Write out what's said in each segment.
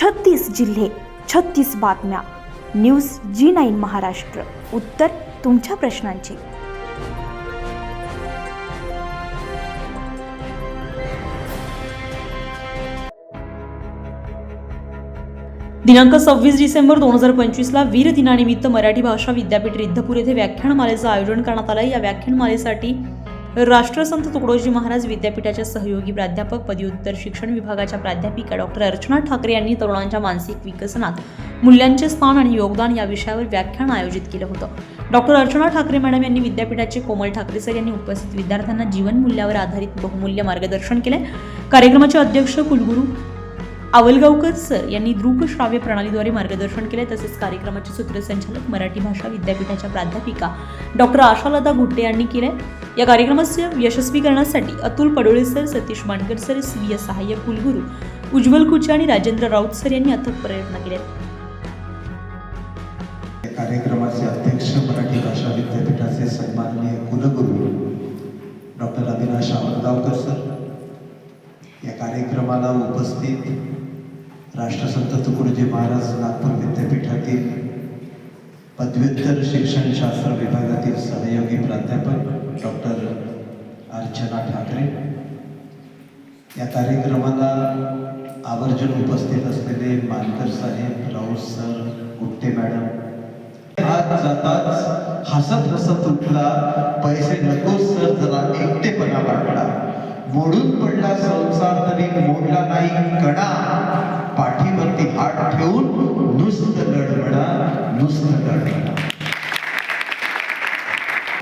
36 जिल्हे, 36 बातम्या. News G9 Maharashtra. उत्तर तुमच्या प्रश्नांची. दिनांक 26 डिसेंबर 2025 ला वीर दिनानिमित्त मराठी भाषा विद्यापीठ रिद्धपूर येथे व्याख्यानमालेचं आयोजन करण्यात आलं. या व्याख्यानमालेसाठी राष्ट्रसंत तुकडोजी महाराज विद्यापीठाच्या सहयोगी प्राध्यापक, पदव्युत्तर शिक्षण विभागाच्या प्राध्यापिका डॉक्टर अर्चना ठाकरे यांनी तरुणांच्या मानसिक विकसनात मूल्यांचे स्थान आणि योगदान या विषयावर व्याख्यान आयोजित केलं होतं. डॉक्टर अर्चना ठाकरे मॅडम यांनी विद्यापीठाचे कोमल ठाकरे सर यांनी उपस्थित विद्यार्थ्यांना जीवन मूल्यावर आधारित बहुमूल्य मार्गदर्शन केले. कार्यक्रमाचे अध्यक्ष कुलगुरू आवलगावकर सर यांनी दृक श्राव्य प्रणालीद्वारे मार्गदर्शन केले. तसेच कार्यक्रमाचे सूत्रसंचालक मराठी भाषा विद्यापीठाच्या प्राध्यापिका डॉक्टर आशालता गुट्टे यांनी केले. या कार्यक्रमाचे यशस्वी करण्यासाठी अतुल पडोळे सर, सतीश मांडकर सर, स्वीय सहाय्यक कुलगुरू उज्ज्वल कुचे आणि राजेंद्र राऊत सर यांनी अथक प्रयत्न केले. कार्यक्रमाचे अध्यक्ष मराठी भाषा विद्यापीठाचे सन्माननीय कुलगुरू डॉक्टर अविनाश आवलगावकर सर, या कार्यक्रमाला उपस्थित राष्ट्रसंत तुकडोजी महाराज नागपूर विद्यापीठातील पदव्युत्तर शिक्षणशास्त्र विभागातील सहयोगी प्राध्यापक डॉक्टर अर्चना ठाकरे, या कार्यक्रमाला आवर्जून उपस्थित असलेले मानकर साहेब, राऊत सर, गुट्टे मॅडम, आज जाताच हसत हसत उठला, पैसे नको सर, जरा एकटेपणा वाटला, मोडून पडला संसार तरी मोडला नाही कणा, पाठीवरती हात ठेवून नुसतं लढवडा, नुसतं लढवडा.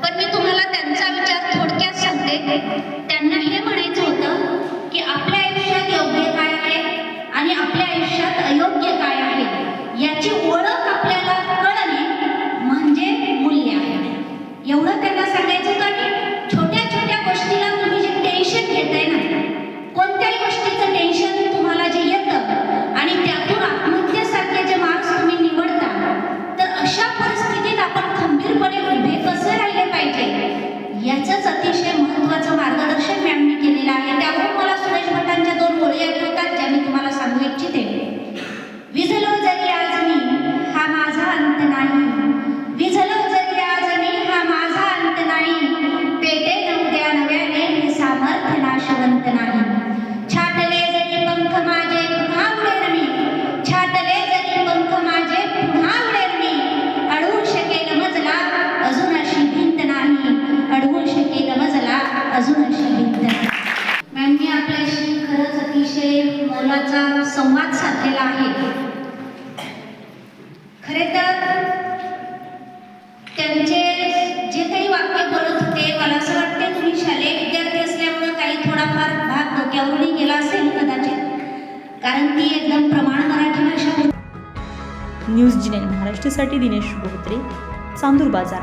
पण मी तुम्हाला त्यांचा विचार थोडक्यात सांगते. त्यांना हे म्हणायचं होतं की आपल्या आयुष्यात योग्य काय आहे आणि आपल्या आयुष्यात अयोग्य काय आहे याची ओळख आपल्याला कळणे म्हणजे मूल्य आहे. एवढं त्यांना सांगायचं होतं की छोट्या छोट्या गोष्टीला तुम्ही जे टेन्शन घेताय ना, कोणत्याही गोष्टीचं टेन्शन तुम्हाला जे येतं आणि त्यातून आत्महत्येसारखे जे मार्ग तुम्ही निवडता, तर अशा परिस्थितीत आपण खंबीरपणे उभे कसे राहिले पाहिजे याचंच अतिशय महत्त्वाचं मार्गदर्शन मॅमनी केलेलं आहे. त्यावरून मला सुरेश भटांच्या 2 ओळी आठवतात ज्या मी तुम्हाला सांगू इच्छिते. विझलो जरी आज मी हा माझा अंत नाही, विझलो जरी आज मी हा माझा अंत नाही, पेटे नव्या नव्याने हे सामर्थ्य नाशवंत नाही. छाटले जरी पंख माझे पुन्हा उडेन मी, छाटले जरी पंख माझे पुन्हा उडेन मी, अडवू शकेल मजला अजून अशी भिंत नाही, अडवू शकेल मजला अजून अशी भिंत नाही. मॅमनी आपल्याशी खरंच अतिशय मोलाचा संवाद साधलेला आहे. खरे तर त्यांचे जे काही वाक्य बोलत होते, मला असं वाटते तुम्ही शालेय विद्यार्थी असल्यामुळे काही थोडाफार भाग डोक्यावरून गेला असेल कदाचित, कारण ती एकदम प्रमाण मराठी भाषा. न्यूज G9 महाराष्ट्रासाठी दिनेश बोहत्रे, चांदूर बाजार.